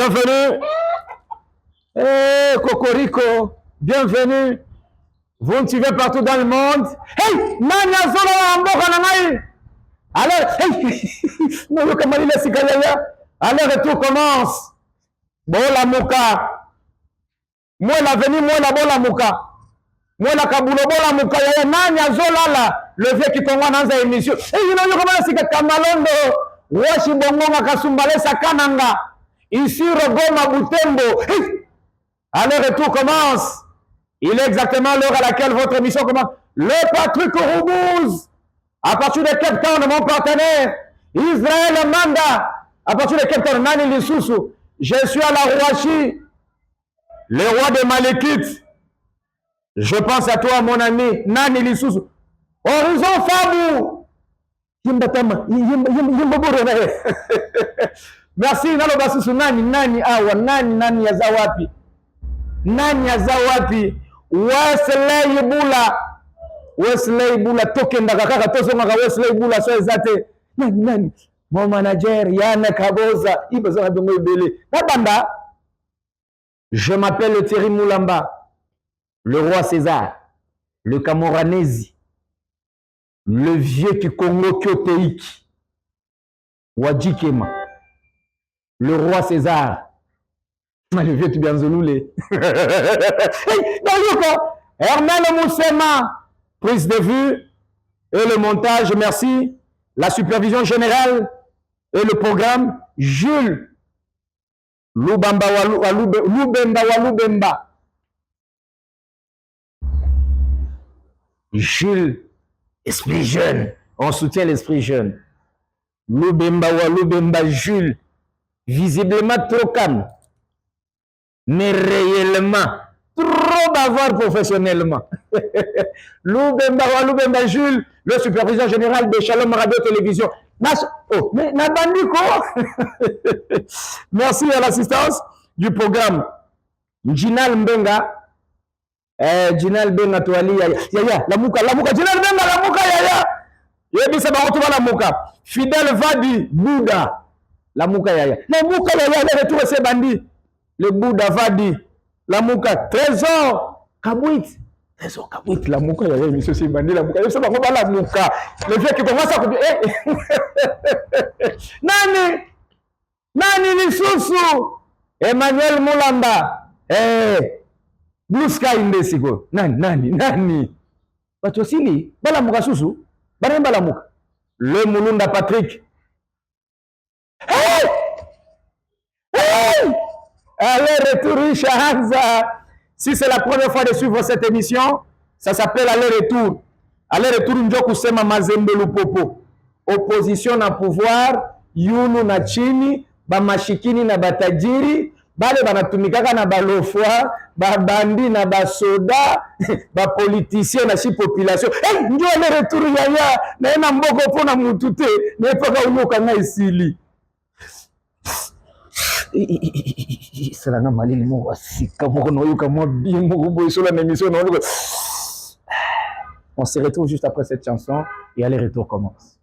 bienvenue. Hey, Cocorico, bienvenue. Vous me suivez partout dans le monde. Hey, Nanya Zola Mboka Nangai. Alors, hey, nous comment il est Sikaya. Alors, et tout commence. Bon, la Mouka. Moi, la veni, moi, la bon, la Mouka. Moi, la Kabulo, bon, la Mouka. Nanya Zola, là. Le vieux qui tombe dans une émission. Hey, you know, comment c'est que Kamalondo. Washi Bongonga Kasumbale Sakananga. Ici, Rogoma Butembo. Hey. Alors, et tout commence. Il est exactement l'heure à laquelle votre émission commence. Le Patrick Roubouz, à partir de Cape Town, mon partenaire, Israël Manda, à partir de Cape Town, Nani Lissousou. Je suis à la Rouachi, le roi des Malékites. Je pense à toi, mon ami, Nani Lissousou. Horizon Fabou. Merci, Nalo Bassou, Nani, Awa, Nani Yazawapi. Nani Yazawapi. Wesley Bula tokenda kaka tosonga Wesley Bula so ezate nani mon manager Yana Kaboza ibezo bongo ebele nabanda. Je m'appelle Thierry Moulamba, le roi César, le Camoranesi, le vieux qui Congo Kyoteiki Wajikema, le roi César. Le vieux Tibianzoloulé. Hey, Hermel Moussema, prise de vue et le montage, merci. La supervision générale et le programme, Jules Lubemba Walubemba. Jules, esprit jeune, on soutient l'esprit jeune. Lubemba Walubemba, Jules, visiblement trop calme. Mais réellement, trop bavard professionnellement. Lubemba Jules, le superviseur général de Shalom Radio Télévision. Oh, mais Nabandiko. Merci à l'assistance du programme. Jinal Mbenga. Jinal Mbenga Toali. Yaya, la Mouka. Jinal Mbenga, la Mouka, Yaya. Yébisa Barotuba, la Mouka. Fidèle Vadi, Bouddha. La Mouka, Yaya. La Mouka, Yaya, le retour ces bandits. Le Bouddha Vadi, la Mouka, trésor, Kabouit, trésor, Kabouit, la Mouka, il y a une mission, c'est bandit, la Mouka, je sais pas comment la Mouka, le vieux qui commence à couper, Nani Lissousou, Emmanuel Moulamba, Blue Sky Indesigo, Nani, Batosili, Bala Mouka Soussou, Bala Mouka, le Moulunda Patrick, Allez, retour, Shahanza. Si c'est la première fois de suivre cette émission, ça s'appelle Aller-retour. Aller-retour, Njoku Sema Mazembe Lupopo. Opposition na pouvoir, Yunu na chini, Bamashikini na Batajiri, Bale banatumikaka na balofwa, Babandi na basoda, Bapoliticien na si population. Hey, Njo aller-retour yaya, na ena mboko po na mutute, na epaka unoka na isili. C'est la maline moi si comme moi bien mon sur la émission. On se retrouve juste après cette chanson et aller-retour commence.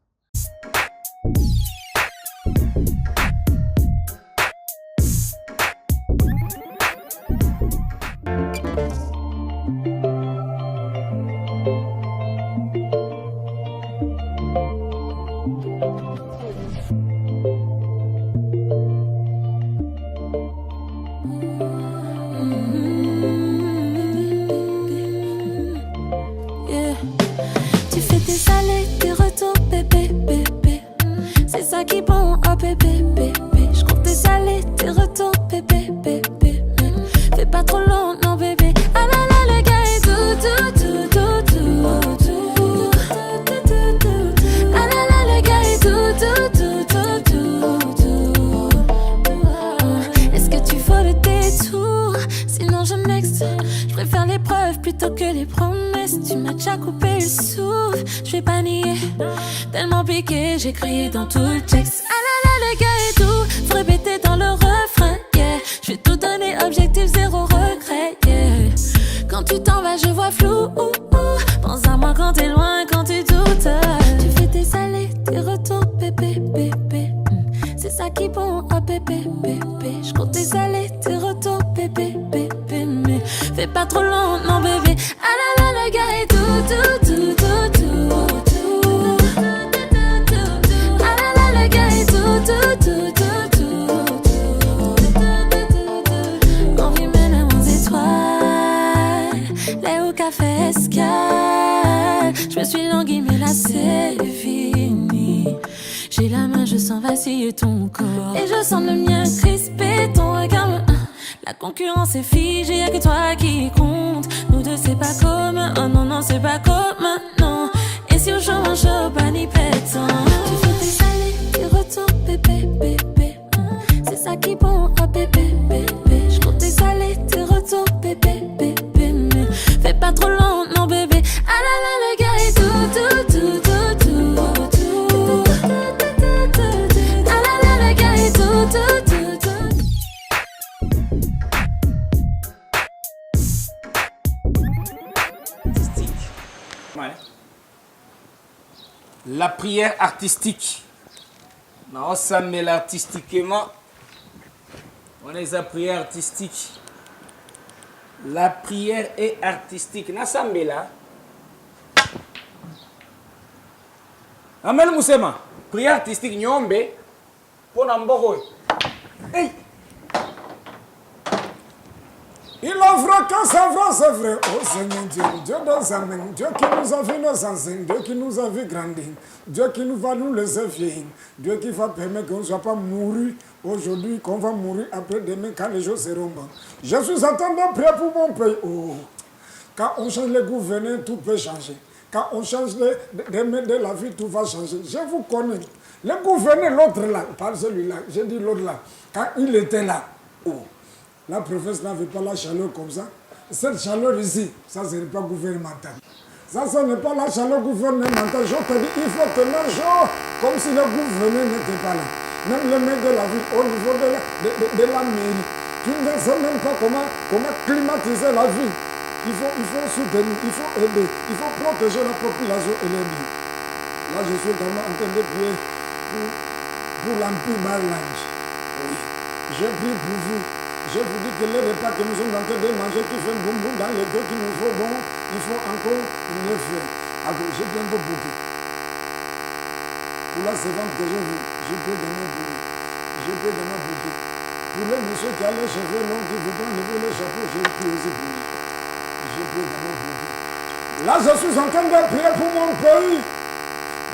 J'ai crié dans tout le texte. Ah là là, le gars est doux, faut répéter dans le refrain, yeah. Je vais tout donner, objectif, zéro regret, yeah. Quand tu t'en vas, je vois flou, pense à moi quand t'es loin, quand tu doutes. Tu fais tes allées, tes retours, bébé, bébé. C'est ça qui bon, oh bébé, bébé. Je compte tes allées, tes retours, bébé, bébé. Mais fais pas trop long, non bébé. Ah là là, le gars est tout, tout, tout, tout, tout, tout. Ah là là, le gars est tout, tout, tout, tout, tout. On vit même aux étoiles, les hauts café escale. Je me suis languie, mais là c'est fini. J'ai la main, je sens vaciller ton corps. Et je sens le mien crispé, ton regard me... La concurrence est figée, y'a que toi qui compte. Nous deux c'est pas commun, oh non non c'est pas commun, non. Et si on joue un jeu, pas ni pétant. Tu fais tes allées, tes retours, bébé, bébé. C'est ça qui bon, oh bébé, bébé. Je compte tes allées, tes retours, bébé, bébé. Mais fais pas trop long, non bébé. Ah là là, le gars est tout, tout, tout, tout, tout, tout. Ah là là, le gars est tout, tout, tout, tout. Ouais. La prière artistique. Non, ça mêle artistiquement. On est la prière artistique. La prière est artistique. Na ça mêle là. Amel Moussema. Prière artistique nyombe. Pour n'amboro. Hey. Il offre que sa vrai, c'est vrai. Oh Seigneur Dieu, Dieu dans sa main, Dieu qui nous a vu nos anciens, Dieu qui nous a vu grandir, Dieu qui nous va nous laisser vieillir, Dieu qui va permettre qu'on ne soit pas mouru aujourd'hui, qu'on va mourir après demain quand les jours seront bons. Je suis en train de prier pour mon pays. Oh. Quand on change les gouverneurs, tout peut changer. Quand on change de la vie, tout va changer. Je vous connais. Le gouverneur, l'autre là, pas celui-là, j'ai dit l'autre là, quand il était là, oh. La province n'avait pas la chaleur comme ça. Cette chaleur ici, ça ce n'est pas gouvernemental. Ça, ce n'est pas la chaleur gouvernementale. Je te dis, il faut tenir chaud comme si le gouverneur n'était pas là. Même le maire de la ville, au niveau de la mairie, tu ne sais même pas comment climatiser la ville. Il faut soutenir, il faut aider, il faut protéger la population et les biens. Là, je suis vraiment en train de prier pour l'Empire Barlange. Oui. Je prie pour vous. Je vous dis que les repas que nous sommes en train de manger, qui fait boum boum dans les deux, qui nous faut bon, il faut encore le faire. Alors, j'ai bien beaucoup. Pour la servante que j'ai vue, je peux donner pour lui. Je peux donner pour lui. Pour les messieurs qui a les cheveux longs, qui voudront lever le chapeau, je prie aussi pour lui. Je peux donner pour lui. Là, je suis en train de prier pour mon pays.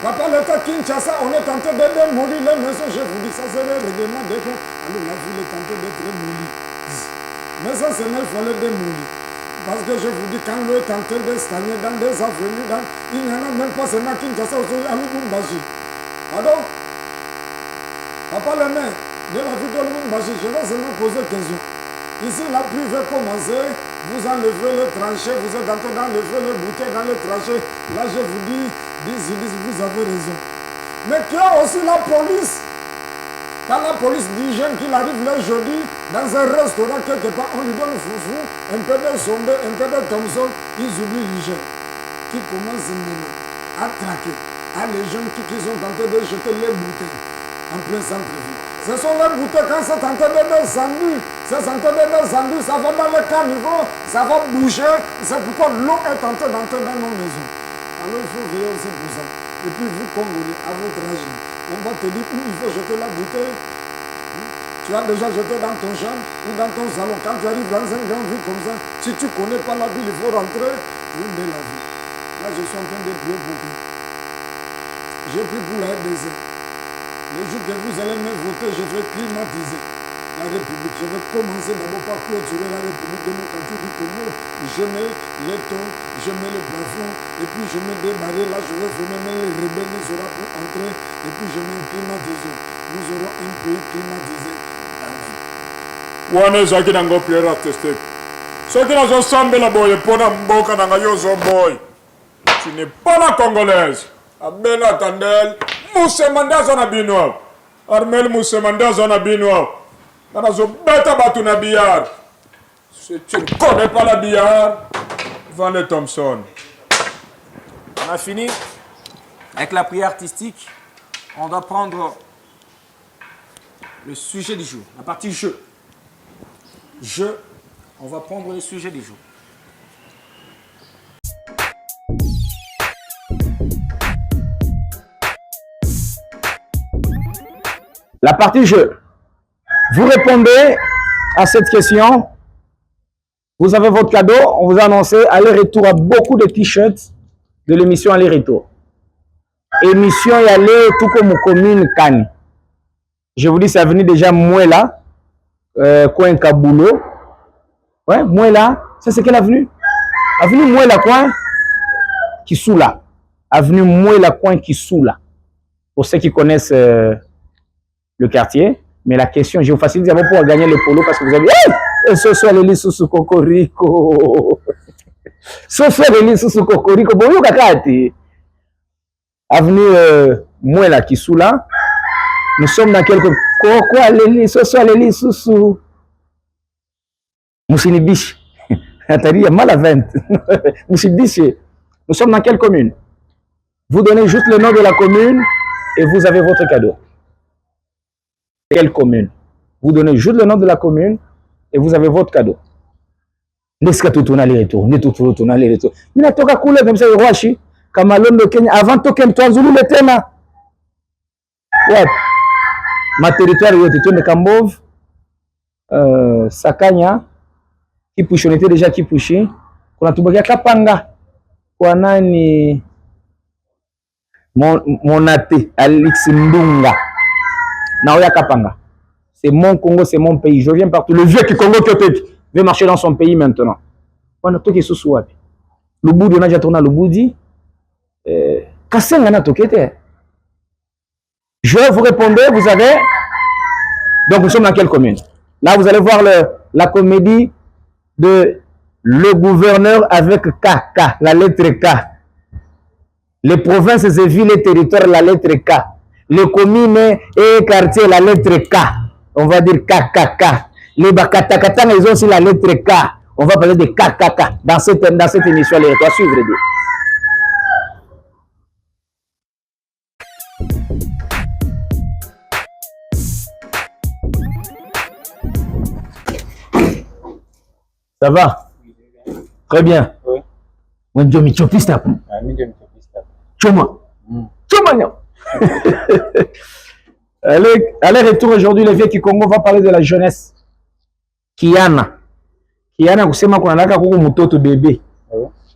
Papa, l'État Kinshasa, on est en train de démolir les maisons. Je vous dis, ça c'est le règlement des fonds. Alors la ville est en train d'être démolie. Mais ça, c'est mal, il faut les démolir. Parce que je vous dis, quand l'eau est en train de stagner dans des avenues, il n'y en a même pas seulement Kinshasa, aussi à Lubumbashi. Pardon? Papa le maire de la ville de Lubumbashi, je vais seulement poser une question. Ici, la pluie va commencer, vous enlevez les tranchées, vous êtes en train d'enlever les bouteilles dans les tranchées. Là, je vous dis, vous avez raison. Mais qu'il y a aussi la police. Quand la police dit jeune qu'il arrive là jeudi dans un restaurant quelque part, on lui donne foufou, un peu de sombre, un peu de Thompson, ils oublient les jeunes qui commencent maintenant à traquer. À les jeunes qui sont en train de jeter les bouteilles en plein centre-ville. Ce sont les bouteilles quand c'est en train de descendre, ça va dans le caniveau, ça va bouger. C'est pourquoi l'eau est en train d'entrer dans nos maisons. Alors il faut veiller aussi pour ça. Et puis vous, Congolais, à votre âge, on va te dire où il faut jeter la bouteille. Tu as déjà jeté dans ton chambre ou dans ton salon. Quand tu arrives dans un grand ville comme ça, si tu ne connais pas la ville, il faut rentrer. Vous de la vie. Là, je suis en train de prier beaucoup. J'ai pris pour la RDC. Le jour que vous allez me voter, je vais climatiser la République. Je vais commencer d'abord par clôturer la République démocratique du Congo. Je mets les tons, je mets le plafond, et puis je mets des barrières. Là, je vais fermer, mais les rebelles ne seront pour entrer, et puis je mets un climatiseur. Nous aurons un pays climatisé. Amen. Wana ezalaki nango priere artistique soki nazosambela boye mpona mboka nanga yo ozoboy tu n'es pas la congolaise abela tandel musema nde aza na bino awa armel musema nde aza na bino awa nga nazobeta bato na billard si tu ne connais pas la billard Van le Thompson. On a fini avec la prière artistique. On doit prendre le sujet du jour, la partie jeu. On va prendre le sujet du jour. La partie jeu. Vous répondez à cette question. Vous avez votre cadeau. On vous a annoncé aller-retour à beaucoup de t-shirts de l'émission aller-retour. Émission y aller tout comme commune Cannes. Je vous dis, c'est venu déjà Mouela, coin Kaboulou. Ouais, Mouela, ça c'est quelle avenue? Avenue Mouela, coin Kissoula. Avenue Mouela, coin Kissoula. Pour ceux qui connaissent le quartier. Mais la question, je vous facilite d'abord pour gagner le polo parce que vous avez dit, ce soir, les listes sous Cocorico. Ce soir, les listes sous Cocorico. Bon, kakati. Avenue Mouela Kissoula. Nous sommes dans quelques... Quoi, les ce soir, les listes sous Moussinibiche. Attendez, il y a mal à 20. Moussinibiche. Nous sommes dans quelle commune? Vous donnez juste le nom de la commune et vous avez votre cadeau. Quelle commune? Vous donnez juste le nom de la commune et vous avez votre cadeau. N'est-ce que tout tourne aller-retour? N'est tout tourne aller-retour. Mais n'a toka coulé comme ça, Rwashi, Kamalondo Kenya, avant token Toanzulu le tema. Ouais. Ma territoire yote tourne Kambov, Sakanya, Kipushi, on était déjà Kipushi. On a tout bagay Kapanga. Kwa nani Monate, Alix Ndunga. Naoya Kapanga. C'est mon Congo, c'est mon pays. Je viens partout. Le vieux qui Congo qui veut marcher dans son pays maintenant. On a tout qui est sous le bout de n'a tourné le boudi. Kassenga na tokete. Je vais vous répondre, vous avez. Donc nous sommes dans quelle commune? Là vous allez voir la comédie de le gouverneur avec KK, la lettre K. Les provinces et villes et territoires, la lettre K. Les communes et quartiers, la lettre K. On va dire KKK. Les Bakatakatang, ils ont aussi la lettre K. On va parler de KKK dans cette émission. Allez, toi, suivre. Ça va? Très bien. Oui. Allez, retour aujourd'hui, les vieux qui Congo va parler de la jeunesse. Kiana, kusema kuna naka kuku mtoto bebe.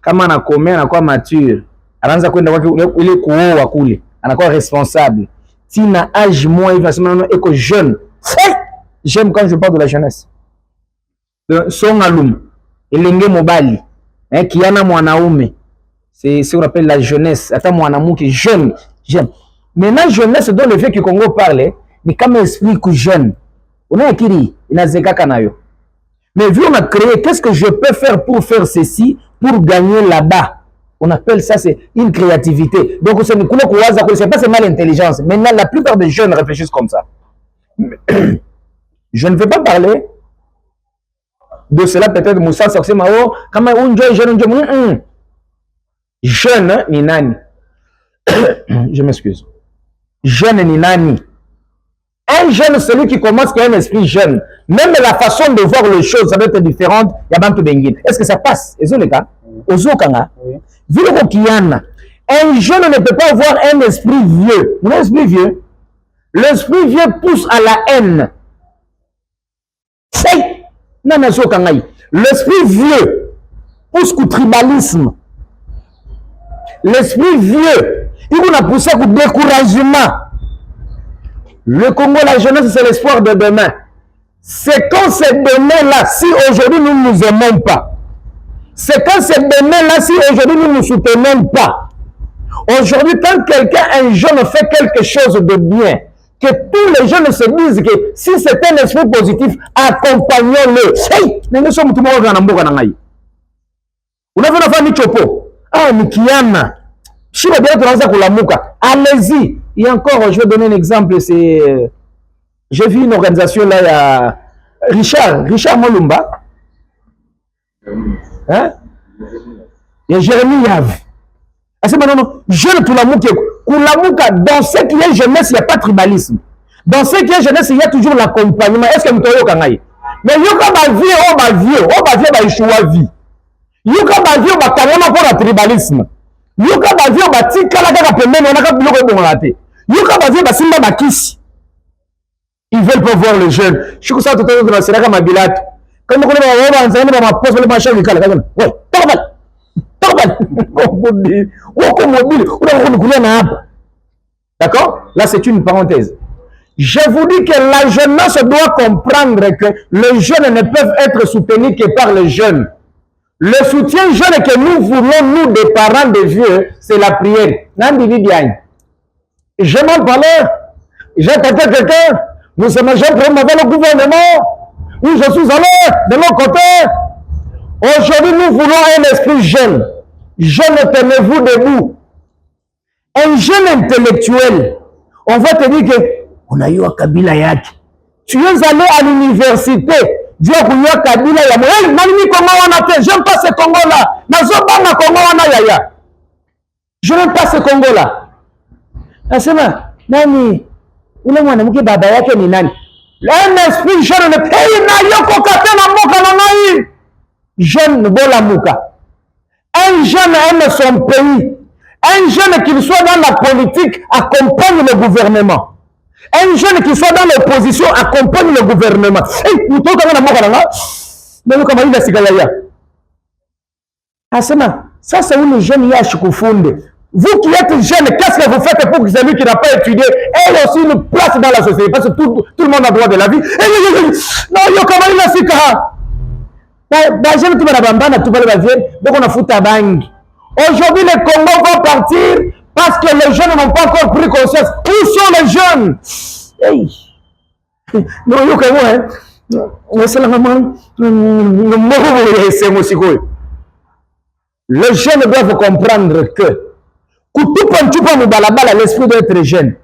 Kama anakomea anakuwa mature. Anaanza kwenda ile kuoa kule. Anakuwa responsable. Tina âge moi il va se mettre éco jeune. J'aime quand je parle de la jeunesse. Son alum. Elenge mobali. Kiana mwanaume. C'est ce qu'on appelle la jeunesse. Attends mwanamke jeune. J'aime. Maintenant, jeunesse dont le fait que Congo parle, mais comme esprit que jeune, on a écrit, il a zeka kanayo. Mais vu on a créé, qu'est-ce que je peux faire pour faire ceci, pour gagner là-bas? On appelle ça, c'est une créativité. Donc, c'est pas seulement l'intelligence. Maintenant, la plupart des jeunes réfléchissent comme ça. Je ne veux pas parler de cela, peut-être, Moussa Sorsi Mao, comme un jeune, jeune, ni nani. Je m'excuse. Jeune ni nani. Un jeune, celui qui commence qui a un esprit jeune. Même la façon de voir les choses, ça va être différente. Est-ce que ça passe? Est-ce le cas? Vu le Kiana, un jeune ne peut pas avoir un esprit vieux. Un esprit vieux. L'esprit vieux pousse à la haine. L'esprit vieux pousse au tribalisme. L'esprit vieux, il vous a poussé au découragement. Le Congo, la jeunesse, c'est l'espoir de demain. C'est quand c'est demain-là, si aujourd'hui nous ne nous aimons pas. C'est quand c'est demain-là, si aujourd'hui nous ne nous soutenons pas. Aujourd'hui, quand quelqu'un, un jeune, fait quelque chose de bien, que tous les jeunes se disent que si c'est un esprit positif, accompagnons-le. Hey, nous sommes tout le monde dans Mboka Nangaï. Vous avez une famille Chopo. Ah, Mikiana. Je vais bien te pour la Mouka. Allez-y. Et encore, je vais donner un exemple. C'est, j'ai vu une organisation là, il y a Richard Molumba. Hein? Il y a Jérémy Yav. Ah, c'est maintenant, jeune tout la Mouka. Dans ce qui est jeunesse, il n'y a pas de tribalisme. Dans ce qui est jeunesse, il y a toujours l'accompagnement. Est-ce que vous avez Mais yoka ba vie ba choix vie. Yoka ba vie ba carrément pour le tribalisme. Yoka ba vie ba tikala kaka pembeni on a ka biloko ebongolate. Yoka ba vie ba simba ba kisi. Ils veulent pas voir les jeunes. Je suis comme ça tout à l'heure dans la Sénat Mabilato. Quand on va ma poste le machin du cal. Ouais, d'accord? Là, c'est une parenthèse. Je vous dis que la jeunesse doit comprendre que les jeunes ne peuvent être soutenus que par les jeunes. Le soutien jeune que nous voulons, nous, des parents des vieux, c'est la prière. Je m'en parlais. J'ai attaqué quelqu'un. Nous sommes jeunes pour le gouvernement. Oui, je suis allé de l'autre côté. Aujourd'hui, nous voulons un esprit jeune. Jeune, tenez-vous debout. Un jeune intellectuel. On va te dire que on a eu un Kabila Yaki. Tu es allé à l'université. Dieu a eu Kabila Yaki. J'aime pas ce Congo-là. Je n'aime pas ce Congo-là. Nasema, nani? Ule mwanamke baba yake ni nani? Un esprit jeune ne paye na yoko katena moka na nai. Jeune bola muka. Un jeune aime son pays. Un jeune qui soit dans la politique accompagne le gouvernement. Un jeune qui soit dans l'opposition accompagne le gouvernement. Hey, vous toquez na moka na nga. Mais comme il a sigalaya. Asema, ça c'est une jeune yashikufunde. Vous qui êtes jeune, qu'est-ce que vous faites pour que celui qui n'a pas étudié ait aussi une place dans la société? Parce que tout le monde a droit de la vie. Non, yo comment il a si ka? Jeune, tu vas la bambana, tu vas la vie, donc on a foutu à bang. Aujourd'hui, le Congo va partir parce que les jeunes n'ont pas encore pris conscience. Où sont les jeunes? Hey. Non, yo comment, hein? C'est la maman. Les jeunes doivent comprendre que l'esprit doit être jeune.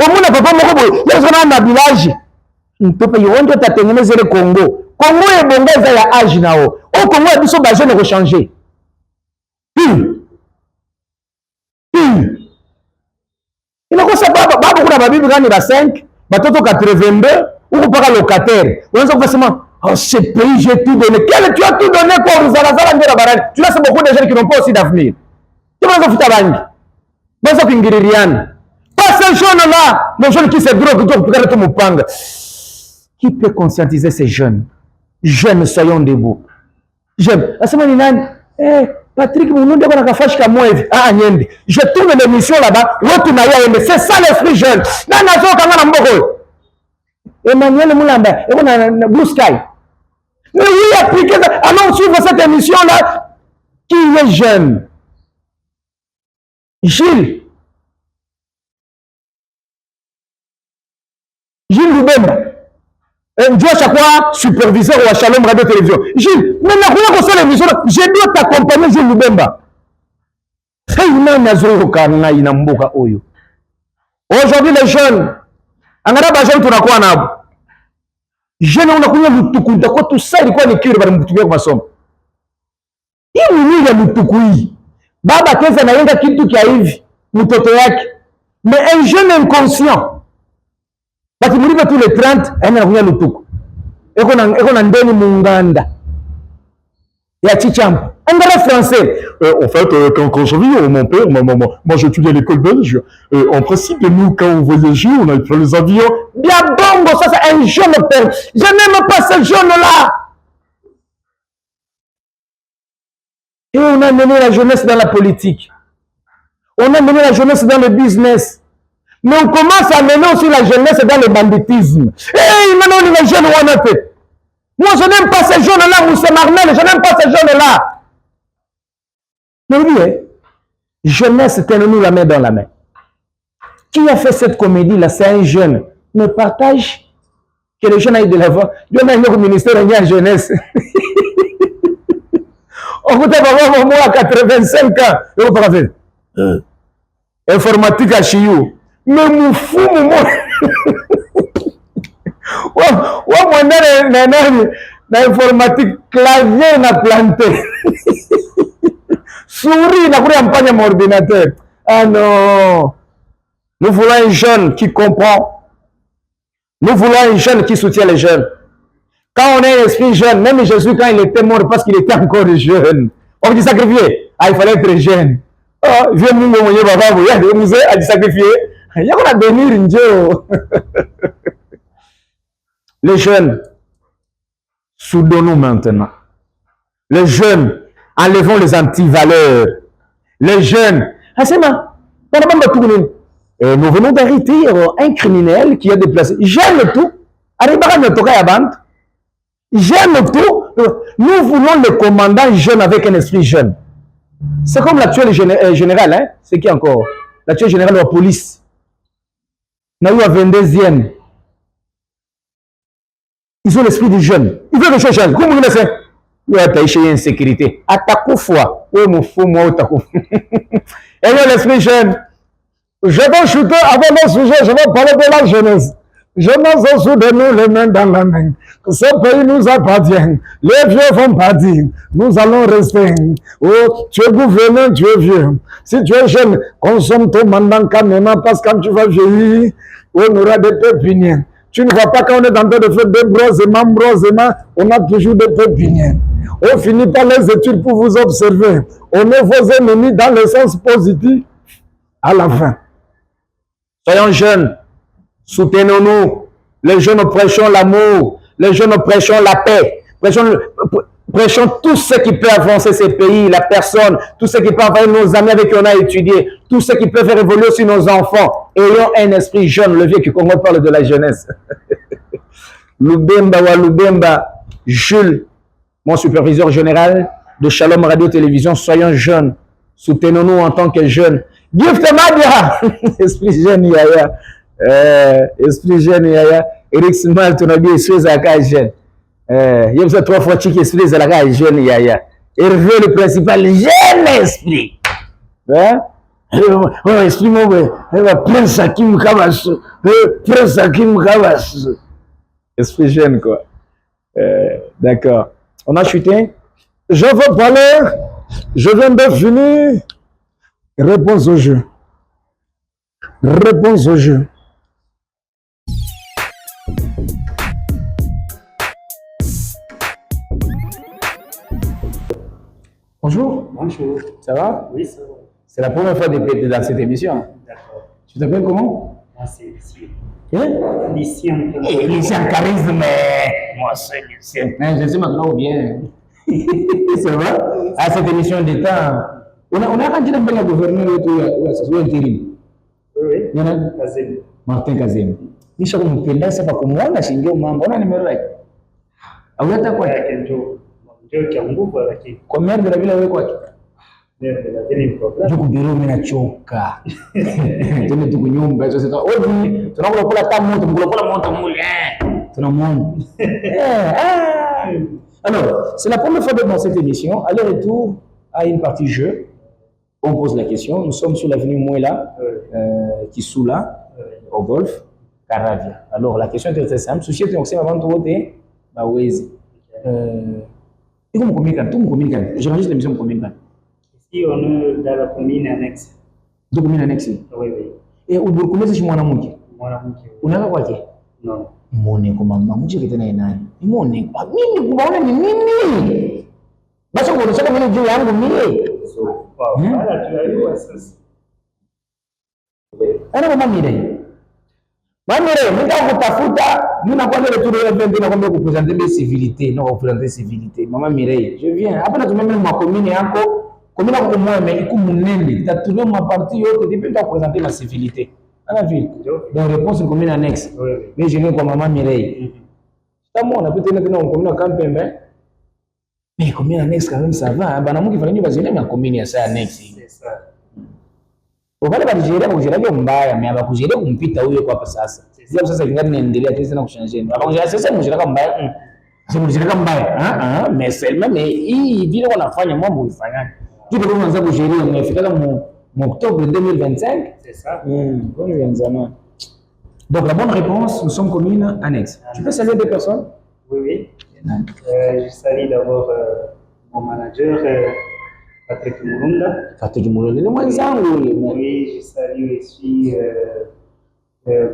Au moins, papa, il y a un village. Le Congo. Congo est bon, il y a âge. Au Congo, il y a des jeunes qui changer. Il y a beaucoup de Bible qui est 5, 82, ou pas locataire. On a forcément, oh, ce pays, j'ai tout donné. Quel tu as tout donné pour nous? Tu as beaucoup de jeunes qui n'ont pas aussi d'avenir. Tu vas faire ta banque. Pas ces jeunes-là, les jeunes qui se droguent, qui peut conscientiser ces jeunes? Jeunes, soyons debout. Jeunes. Patrick, je tourne l'émission là-bas, c'est ça l'esprit jeune. Emmanuel Moulamba, Blue Sky. Mais oui, appliquez ça. Allons suivre cette émission-là. Qui est jeune? Gilles Lubemba. Dieu à chaque fois superviseur ou à Shalom Radio Télévision. Gilles, mais maintenant qu'on fait l'émission, je dois t'accompagner Gilles Lubemba. Aujourd'hui les jeunes, angara jeunes tunakuwa nabo. Jeune unakunya lutukunta kwa tusali kwa nikiri bali mtukuye kwa masomo. Hii ni ya lutukui. Baba keza naenda kitu kia hivi mtoto yake. Mais un jeune inconscient. Bati mulipa tous les 30 anakunya lutuku. Eko na ndeni munganda. Ya chichampa. Angara français. En fait, quand je vis, mon père, moi j'étudie à l'école belge. En principe, nous, quand on voyageait, on avait pris les avions. Bien bongo, ça c'est un jeune père. Je n'aime pas ce jeune-là. Et on a mené la jeunesse dans la politique. On a mené la jeunesse dans le business. Mais on commence à mener aussi la jeunesse dans le banditisme. Et maintenant, on est les jeunes où on a fait. Moi, je n'aime pas ces jeunes-là, Moussa Marmel, je n'aime pas ces jeunes-là. Mais oui, jeunesse, tenez-nous la main dans la main. Qui a fait cette comédie-là? C'est un jeune. Mais partage que les jeunes aillent de l'avant. Il y a un autre ministère, il y a une jeunesse. On peut avoir moi à 85 ans. Et on peut faire informatique à Chiou. Mais mon fou, moi. L'informatique, clavier n'a planté. Souris n'a pas campagne mon ordinateur. Ah non. Nous voulons un jeune qui comprend. Nous voulons un jeune qui soutient les jeunes. Quand on a un esprit jeune, même Jésus, quand il était mort, parce qu'il était encore jeune, on dit sacrifier. Ah, il fallait être jeune. Ah, viens nous montrer, papa, vous avez nous a dit sacrifier. Il y a qu'on a béni une Dieu. Les jeunes, soudons-nous maintenant. Les jeunes, enlevons les antivaleurs. Les jeunes, et nous venons d'arrêter un criminel qui a déplacé. J'aime tout. J'aime tout. Nous voulons le commandant jeune avec un esprit jeune. C'est comme l'actuel général, hein? C'est qui encore? L'actuel général de la police. Nous avons 22e. Ils ont l'esprit du jeune. Ils veulent que je change. Comment vous le faites? Vous avez une insécurité. Attaque fois. Oui, mon fou, moi, attaque. Et là, l'esprit jeune. Je vais chuter avant mon sujet. Je vais parler de la jeunesse. Jeunesse au-dessous de nous, les mains dans la main. Ce pays nous appartient. Les vieux vont partir. Nous allons rester. Oh, tu es gouverneur, tu es vieux. Si tu es jeune, consomme ton mandat calmement parce que quand tu vas vieillir, on aura des pépinières. Tu ne vois pas quand on est en train de faire des brossement, on a toujours des pépinières. On finit par les études pour vous observer. On est vos ennemis dans le sens positif à la fin. Soyons jeunes, soutenons-nous. Les jeunes prêchons l'amour, les jeunes prêchons la paix, prêchons tout ce qui peut avancer ces pays, la personne, tout ce qui peut avancer nos amis avec qui on a étudié, tout ce qui peut faire évoluer aussi nos enfants. Ayons un esprit jeune, le vieux qui Congo parle de la jeunesse. Lubemba, Jules, mon superviseur général de Shalom Radio Télévision, soyons jeunes, soutenons-nous en tant que jeunes. Gift Madia, esprit jeune Yaya, esprit jeune Yaya, Eric Simal, tu n'as bien esprit à la jeune. Il y a 3 fois que esprit à la jeune Yaya. Hervé le principal jeune esprit. Hein? Esprit mon Prince Hakim Kabas, Prince Hakim Kabas. Esprit jeune quoi. D'accord. On a chuté. Je veux parler. Je viens de finir. Réponse au jeu. Réponse au jeu. Bonjour. Bonjour. Ça va? Oui, ça va. C'est la première fois dans cette émission. D'accord. Tu t'appelles comment? Moi, c'est Lucien. Hein? Lucien. Et Lucien Charisme. Moi, c'est Lucien. Je sais maintenant ou bien. C'est vrai? À cette émission d'État. On a rendu dans le gouverneur ou intérim. Oui. Il y en a Kazem. Martin Kazem. Il s'est mpenda sasa kumuona shingo mambo. Ona nimero yake. Au hata kwa Ndio kianguko lakini. kwa merde la bila wewe kwake. Ndio lakini problem. Ndio kubiro mimi nachoka. Tena tuko nyumba hizo sasa. Odi tunakula kula tamu tunakula moto mule. Tunamwona. Alors, c'est la première fois dans cette émission. Aller-retour à une partie jeu. On pose la question. Nous sommes sur l'avenue Mouela, qui sous là, au golf, Caravia. Alors, la question est très simple. Souci est aussi avant de voter, bah oui. Et comment on communique? J'enregistre l'émission combien? Ici, on est dans la commune annexe. Donc, commune annexe. Oui, oui. Et où vous commencez chez mwanamke? Mwanamke. Unaka kwake? Non. Muone kwa mama muje kitana yeye nani? Muone. Mimi kubaona ni mimi. Basi kuonesha kama mimi juu yangu mimi. So, voilà, tu as eu ça. Ana mama mire. Mama mire, mimi kutafuta, mimi nakuwa ile tour ya 20 na kwambia kupresenter mes civilités, na kupresenter civilité. Mama mire, je viens. Hapa na tumeme ma commune yako, commune yako moi mais iko munene. Tutatumia ma partie yote depuis tu présenter ma civilité. À la ville. Donc, réponse une commune annexe. Oui. Mais je viens comme maman Mireille. C'est moi, on a peut-être une commune en Campembe. Mais commune annexe, quand même, ça va. Ben, on a qui fait une commune annexe. C'est ça. Kwa wale walijera kujera mbaya, mais abakujera kumpita huyo kwa sasa. Sio sasa kingati naendelea tena na kushanje. Abakujera sasa mjera mbaya. Sio mjera mbaya. Mais seulement mais hii vile wanafanya mambo ifanyane. Kitu kama anza kujeria mmefika en octobre 2025. C'est ça. Bonne examen. Donc la bonne réponse, nous sommes commune annexe. Tu peux saluer des personnes? Oui, oui. Je salue d'abord mon manager, Patrick Murunda. Patrick Murunda, le mwenzangu. Oui, je salue aussi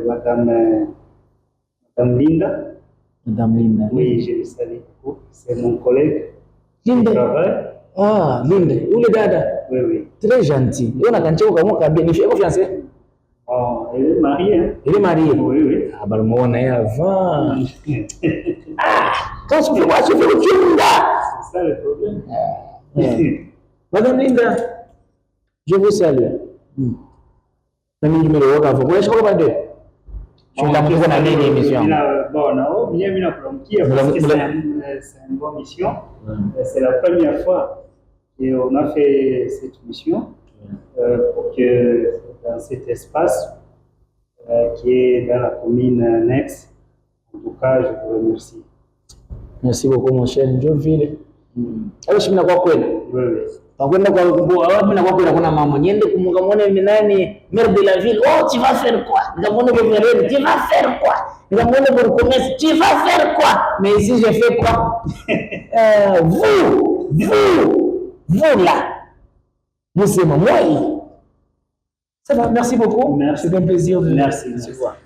Madame Linda. Madame Linda. Oui, je le salue beaucoup. C'est mon collègue. Linda. Travail. Ah, Linda. Où le dada? Oui, oui. Très gentil. On a quand on a bien fiancé. Oh, elle est mariée. Hein? Il est marié. Oui, oui. Ah, bah, on est avant. Ah, quand je fais quoi, je fais le Linda. C'est ça le problème. Madame Linda, je vous salue. Nami numéro waka vous voyez ce qu'on va dire. Je suis dans mon émission. Bon, non, bien parce que c'est une bonne mission. C'est la première fois qu'on a fait cette mission pour que dans cet espace qui est dans la commune Nex, en tout cas, je vous remercie. Merci beaucoup, mon cher Njovile. Alors, je suis d'accord avec vous. Oui, oui. Wakwenda kwa mimi kwa kuna mama niende kumwona nani maire de la ville. Oh, tu vas faire quoi? Nikamwona kwa maire, tu vas faire quoi? Nikamwona pour commerce, tu vas faire quoi? Mais ici je fais quoi? Vous là. Vous c'est moi. Ça va, merci beaucoup. Merci. C'est un plaisir de Merci. se voir.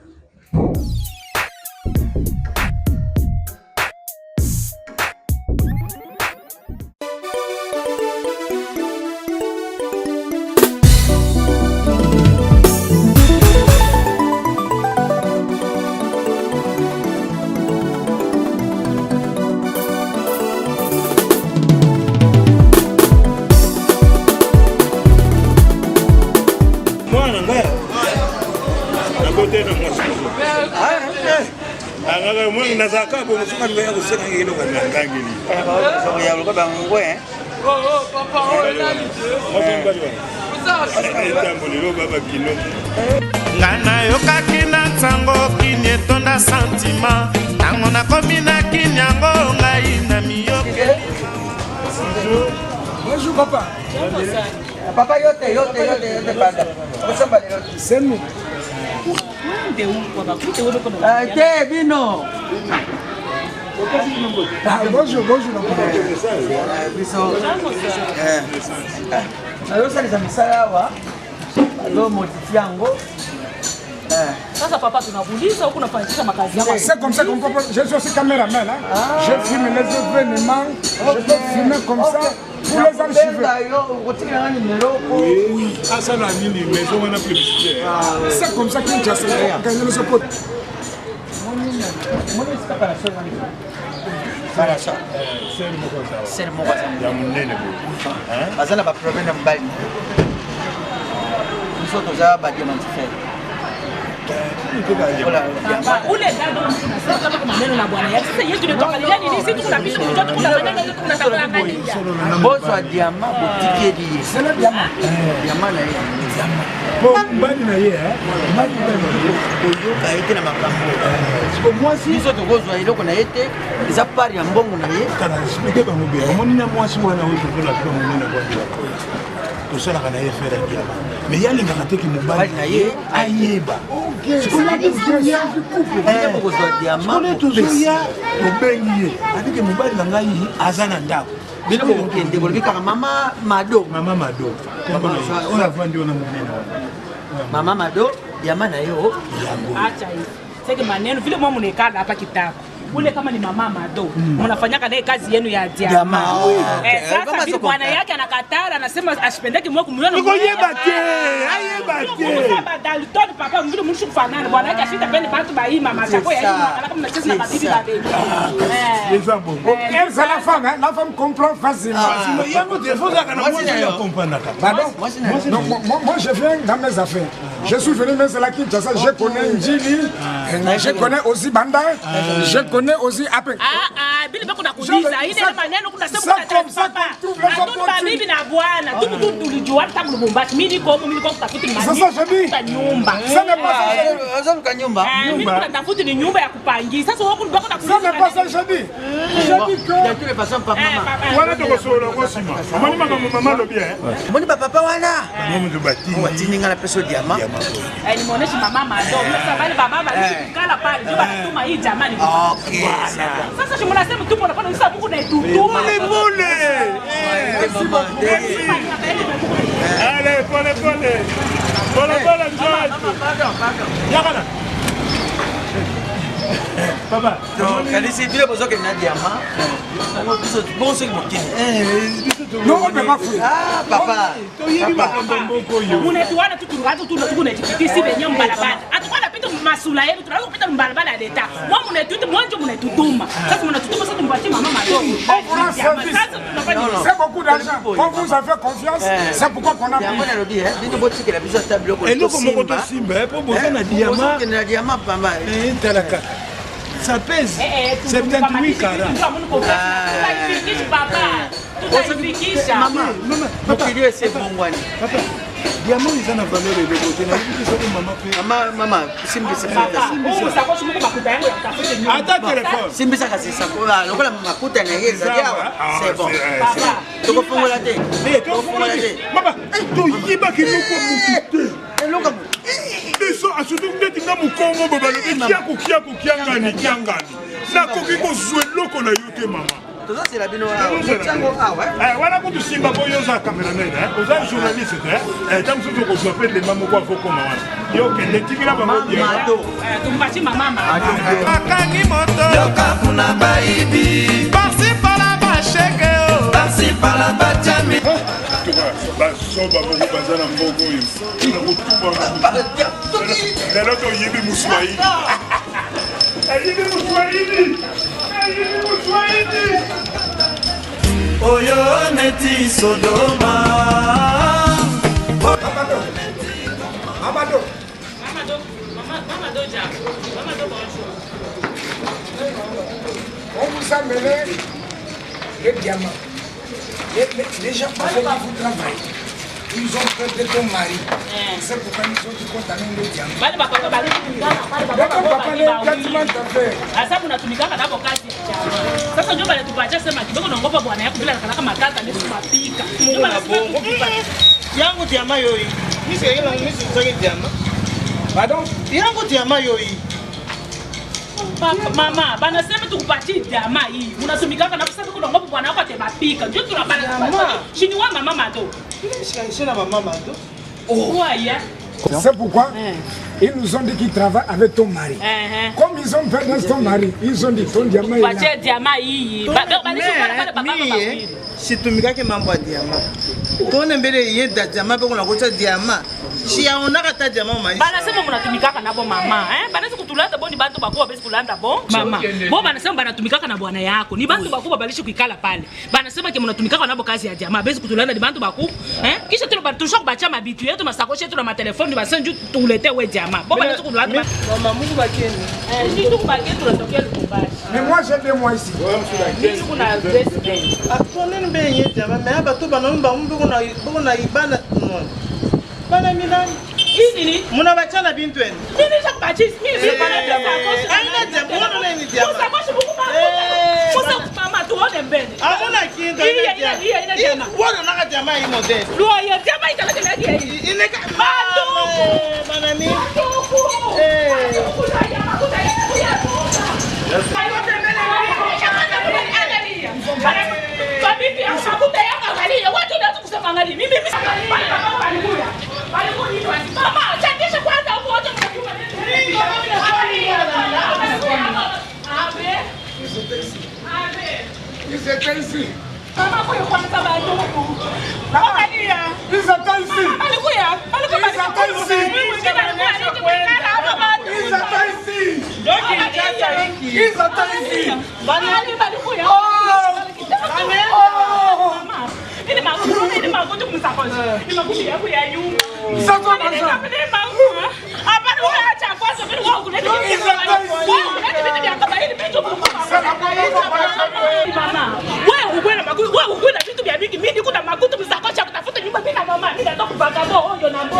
Nazaka kwa msuka ndio yako sasa ngine kwa ngangili. So ya uko ba ngwe. Papa ona ni. Ngana yokaki na ntango kini etonda sentima ntango nakomi na kinyango ngai na miyoke. Bonjour papa. Papa yote bada. Kusamba leo. Senu. Te bino. Bonjour. Biso. Alors ça les misala wa. Alo motifiango. Sasa papa tunakuuliza huko unafanikisha makazi yako. C'est comme ça qu'on peut. Je suis aussi caméraman. Je filme les événements. Je peux filmer comme ça pour les archiver. Oui, ça n'a ni maison on a publicité. C'est comme ça qu'on chasse gagner le support. C'est mon voisin. Bazana ba problème na mbali. Nous sommes déjà ba diamantifère. Ule dada unasema kama maneno na bwana yake. Sasa yetu ndio nini sisi tunapita mtoto tunafanya tunataka bozo wa diama boutique di. C'est le diamant. Diama na yeye. Bon, mbali na yeye mbali na oyo kaite na makambo. Siko mwasi biso tokozwa iloko na yete eza pari ya mbongo na ye. kana expliquer ba mobile. Omoni na mwasi mwana oyo tokola kwa monene kwa bila kwa. Tosala kana ye fera diama. Mais yalinga kateki mobali na ye ayeba. Sikola tozoya tokozwa diama. Sikola tozoya obengi ye. Adike mobali na ngai azana ndako. Bilo kokende bolobika mama Mado. Oyo avandi ona monene wana. Mama Mado diama na yo yango. Acha hivi. Sasa maneno vile mwa mnekana hapa kitako. Ule kama ni mama Mado, mnafanyaka naye kazi yenu ya diama. Sasa vile bwana yake anakatara anasema ashipendeke mwe kumuona. Niko yebate, ayebate. Sasa Dalton papa vile mshu kufanana bwana yake ashita pende batu ba hii mama chako ya hii mama kama mnacheza na babibi ba baby. Les hommes. Elle c'est la femme comprend facilement. Yango téléphone ça kana moi je comprends. Pardon? Moi je viens dans mes affaires. Je suis venu mais c'est là qui je connais Njili, je connais aussi Banda, je connais aussi Apple. Bila bako nakuuliza ile maneno kuna sema kuna bibi na bwana tu tulijua tangu Lubumbashi mimi niko kutafuta ni Sasa je dis nyumba. Ça n'est pas ça. Azam ka nyumba. Mimi natafuta ni nyumba ya kupangisha. Sasa wako bako nakuuliza. Ça n'est pas ça je dis. Je dis que ya tu le passant par mama. Wana to kosolo kosima. Moni mama lo bien. Moni papa wana. Mama ndo batini. Watininga na peso diama. Nimeonesha mama Mado. Sasa bali baba kala pale ndio anatuma hii jamani. Okay. Sasa si mnasema tu mbona sasa Mungu na itutuma. Pole. Allez, pole. Pole, George. Yakana. Papa. Kalisi bila besoin que na diamant. Bon c'est mon Non, on peut pas fouiller. Ah papa. Munatuana tuturugazo tunatipitisi benye mbalabala. Atakwala pita masula yetu tunaanza kupita mbalabala ya leta. Mwa munatuita mwanjo munatutuma. Sasa munatutuma sasa tumpatie mama madogo. C'est beaucoup d'argent. On vous a fait confiance. C'est pourquoi on a pris. Et nous comme on Simba pour besoin de diamant. Na diamant papa. Talaka. Ça pèse 78 carats. Maman, mokili c'est bon wani. Papa, diamant ils ont la valeur de côté. Maman, simbisa attends téléphone. Simbisa kasi sakola, lokola makuta na yeza diawa. C'est bon. Toko fongola te. Maman, to yiba kinoko mukite. Eloka biso asutu ndeti nga mukongo babalobi kiangani nakoki kozwa eloko na yo te mama tozosela bino awa wana kutu simba po yo oza cameraman oza journaliste te ntango mosusu okozwa mpe lema moko afokoma wana yo kende tikila bango bakangi moto yokakuna baibi parsi pala basheke o parsi pala bajami basoba moko baza na mboko oyo nakotuma lelo toyebi moswahili ayebi moswahili oyo neti Sodoma Amado. On vous a mené les diamants. Les gens avec qui vous travaillez, ils ont peur de ton mari. C'est pourquoi ils ont dit qu'on t'a mis les diamants. yangu diamant yoyi. Pardon? Yangu diamant yoyi. Mama, banasema tukupatie diama hii. Unatumikaka na kusema kuna ngopo bwana wako atebapika. Ndio tunabana. Chini wa mama mado. Shina mama mado. Oh, ya. C'est pourquoi ils nous ont dit qu'ils travaillent avec ton mari. Comme ils ont peur de ton mari, ils ont dit ton diamant est là. Patie diama hii. Situmikake mambo ya diamant. Tone mbele yenda diamant pe kuna kocha diamant. Siyaonaka ta diamant maisha. Banasema mnatumikaka nabo mama, banaweza kutulanda boni bantu bakubwa basi kulanda bo. Mama. Bo banasema banatumikaka na bwana yako. Ni bantu bakubwa balishi kuikala pale. Banasema ke mnatumikaka nabo kazi ya diamant basi kutulanda ni bantu bakubwa. Kisha tunabatusha kubacha mabitu yetu masakoshi yetu na matelefoni basenju tulete we diamant. Bo banaweza kutulanda. Mama Mungu bakeni. Ni tu kubaki tunatokea Lubumbashi. Mais moi j'ai 2 mois ici. Mimi kuna resident. Atone mbenye diamant mais abato banomba mbe kuna ibana tunon. Bana milani. Hii nini? Muna bachana bintu eni. Mimi nishakupatia. Mimi bana diamant. Aina diamant ona ni diamant. Usakoshi buku mama. Mama tuone mbele. Amuna kinga ina diamant. Ina wana naka diamant hii model. Loya diamant italaka hii. Ineka Mado. Bana mi. Ils étaient ici.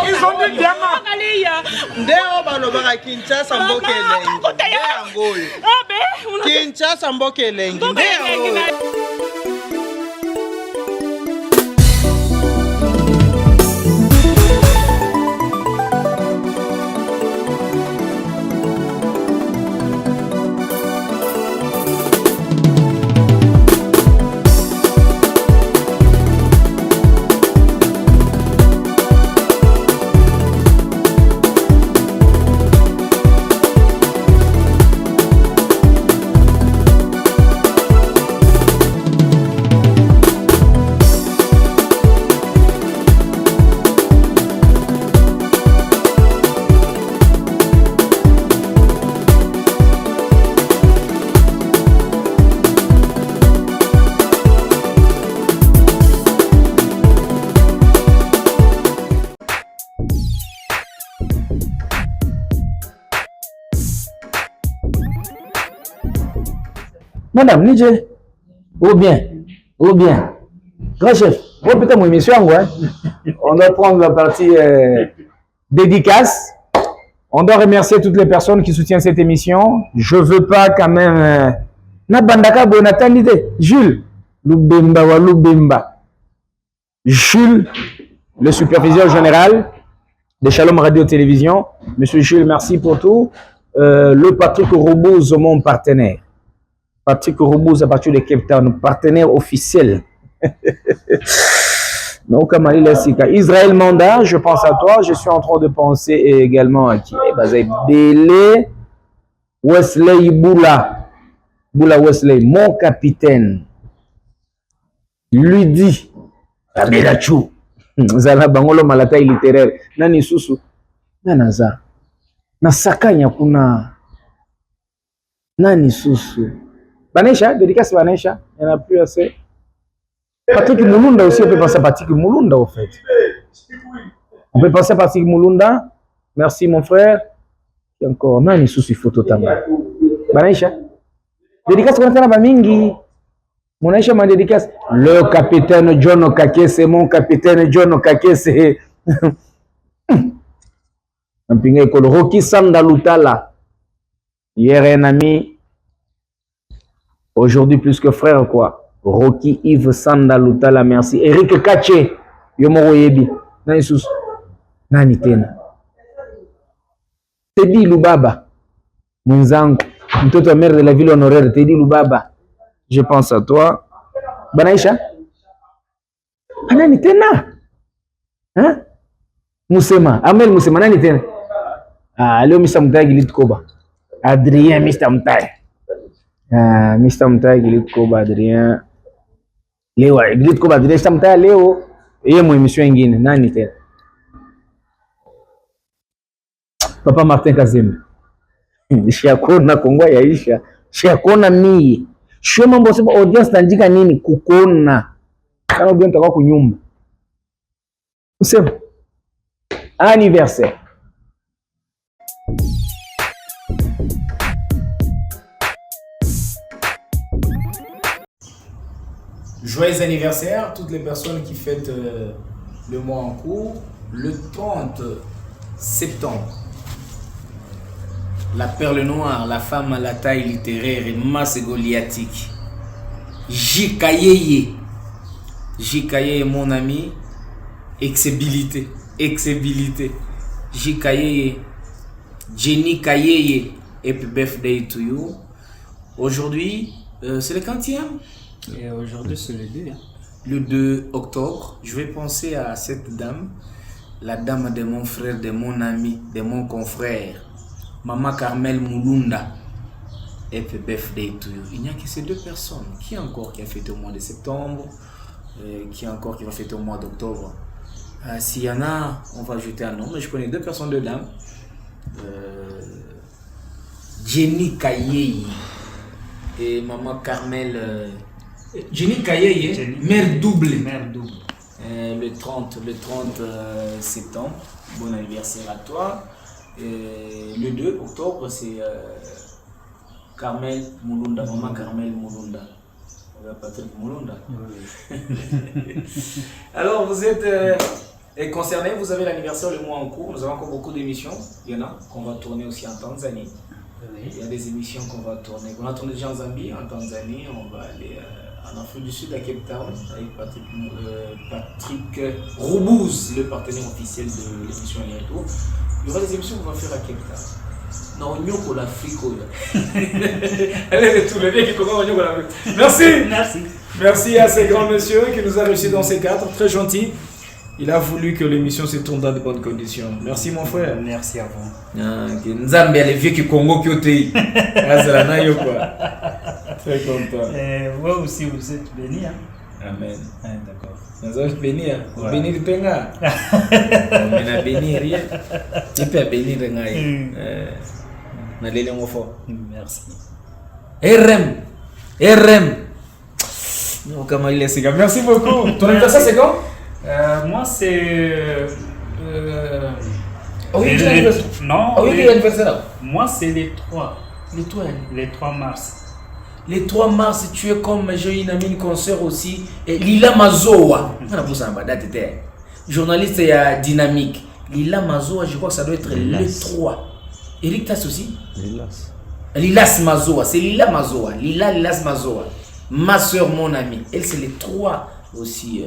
Ils ont dit diamant. Ndeo balobaka Kinshasa mboka elengi. Kinshasa mboka elengi. Ndeo. Madame, Nije. Ou bien. Grand chef, répétez mon émission, hein. On doit prendre la partie dédicace. On doit remercier toutes les personnes qui soutiennent cette émission. Je veux pas quand même... Nabandaka Bonatandide. Jules. Lubemba. Jules, le superviseur général de Shalom Radio Télévision. Monsieur Jules, merci pour tout. Le Patrick Robouz, mon partenaire. Patrick Robouz à partir de Cape Town, partenaire officiel. Israël Manda, je pense à toi. Je suis en train de penser également à qui? Bélé Wesley Boula Wesley, mon capitaine. Lui dit Abelachou. Zala bangolo malata littéraire. Nani susu. Nanaza. Nasakanya kuna. Nani susu. Banesha, dédicace Banesha. Il n'y en a plus assez. Patrick Moulunda aussi, on peut penser à Patrick Moulunda au fait. On peut penser à Patrick Moulunda. Merci mon frère. Et encore, nani susu photo tamba. Banesha. Dédicace qu'on a mingi. Mon Aïcha m'a dédicace. Le capitaine John Okakese, mon capitaine John Okakese. Rocky Sandalutala. Hier un ami. Aujourd'hui plus que frère quoi. Rocky Yves Sandalutala, merci. Eric Kache. Yomoro Yebi. Nani sus. Nani tena. Teddy Lubaba. Mwenzangu. Mtoto maire de la ville honoraire. Teddy Lubaba. Je pense à toi. Banaisha. Nani tena? Hein? Musema. Amel Musema. Nani tena? Ah, leo Mr. Mutaye Gilit Koba. Adrien Mr. Mutaye. Ah, Mr. Mutaye Gilit Koba, Adrien. Leo, Gilit Koba, Adrien Mr. Mutaye leo. Yeye mu émission ingine. Nani tena? Papa Martin Kazembe. Shiakona Kongwa yaisha. Shiakona mii. Shwe mambo sema audience tanjika nini kukona. Kama ubio nitakuwa kunyumba. Usema. Anniversaire. Joyeux anniversaire à toutes les personnes qui fêtent le mois en cours. Le 30 septembre. La perle noire, la femme à la taille littéraire et masse goliatique. Jikayeye. Jikayeye, mon ami. Exébilité. Jikayeye. Jenny Kayeye. Happy birthday to you. Aujourd'hui, c'est le 40e. Et aujourd'hui, c'est le 2. Hein. Le 2 octobre, je vais penser à cette dame. La dame de mon frère, de mon ami, de mon confrère. Maman Carmel Moulunda. Happy birthday to you. Il n'y a que ces deux personnes. Qui encore qui a fêté au mois de septembre? Qui encore qui va fêter au mois d'octobre? S'il y en a, on va ajouter un nom. Mais je connais deux personnes de dames. Jenny Kayeye et Maman Carmel. Jenny Kayeye, mère double. Le 30 septembre. Bon anniversaire à toi. Et le 2 octobre, c'est Carmel Moulunda, maman Carmel Moulunda. Patrick Moulunda. Oui. Alors, vous êtes concernés, vous avez l'anniversaire le mois en cours. Nous avons encore beaucoup d'émissions. Il y en a qu'on va tourner aussi en Tanzanie. Oui. Il y a des émissions qu'on va tourner. On a tourné déjà en Zambie, en Tanzanie. On va aller en Afrique du Sud, à Cape Town, avec Patrick Robouz, le partenaire officiel de l'émission Aliato. Il y aura des émissions qu'on va faire à Cape Town. Non, Nyoko l'Afrique. Elle est de tout le bien qui commence Nyoko l'Afrique. Merci. Merci à ce grand monsieur qui nous a réussi dans ces cadres. Très gentil. Il a voulu que l'émission se tourne dans de bonnes conditions. Merci mon frère. Merci à vous. Nzambe les vieux qui Congo qui otei. Azalana quoi. Très content. Moi aussi vous êtes béni. Hein? Amen. D'accord. Nous sommes bénis. Bénis le penga. On a béni rien. Tu peux bénir rien. N'allez pas fort. Merci. RM. Non, comment il est. Merci beaucoup. Ton anniversaire c'est quand? Moi c'est. Non. Moi c'est les 3. Les 3 mars. Le 3 mars, tu es comme j'ai une amie, une consoeur aussi, et Lila Mazoa. On a pour ça, journaliste et dynamique. Lila Mazoa, je crois que ça doit être le 3. Eric Tass aussi? Lilas Mazoa, c'est Lila Mazoa. Lilas Mazoa. Ma soeur, mon amie. Elle, c'est le 3 aussi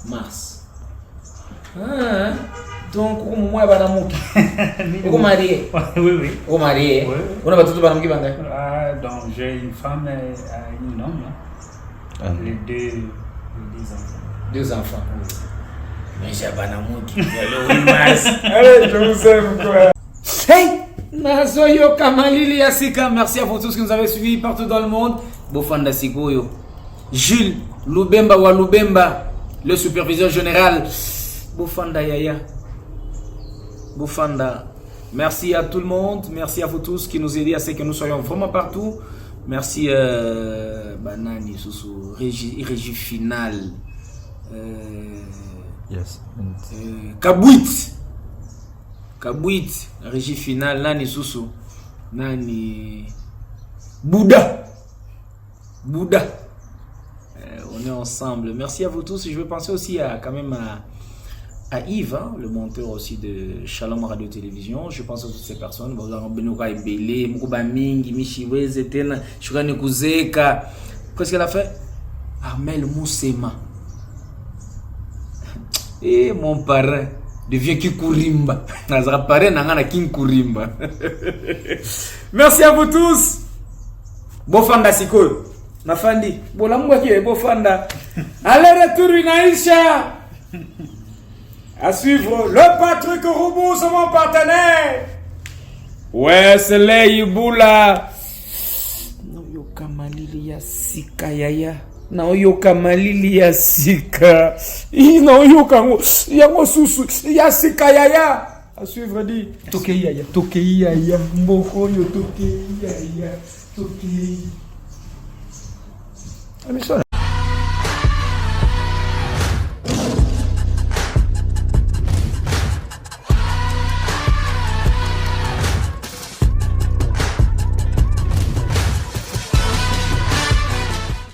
mars. Ah, donc, moi, je suis marié. Oui. Vous marié? Oui. On a tout le monde qui va. Donc, j'ai une femme et un homme. Les deux enfants. 2 enfants. Mais j'ai un amour qui allez, je vous aime quoi. Hey! Nazoyo Kamalili Asika, merci à vous tous qui nous avez suivis partout dans le monde. Bofanda Sikoyo. Jules Lubemba wa Lubemba, le superviseur général. Bofanda Yaya. Bofanda. Merci à tout le monde. Merci à vous tous qui nous aidez à ce que nous soyons vraiment partout. Merci Banani Sousou, Régie Finale. Yes. Kabouit, Régie Finale. Nani Sousou. Nani Bouddha. On est ensemble. Merci à vous tous. Je veux penser aussi à quand même à Yves, hein, le monteur aussi de Shalom Radio Télévision. Je pense à toutes ces personnes. Qu'est-ce qu'elle a fait? Armel Moussema. Et mon parrain devient Kikurimba. Merci à vous tous. Bofanda Sikoyo. Nafandi. Bolamwa qui est Bofanda. Allez, retour Inaïcha. À suivre le Patrick Roubou, c'est mon partenaire. Ouais, c'est Leiboula. Naoyoka malili ya sika yaya. Naoyoka malili ya sika. Naoyoka yango susu ya sika yaya. À suivre dit. Tokei yaya. Mboko yo tokei yaya. Tokei.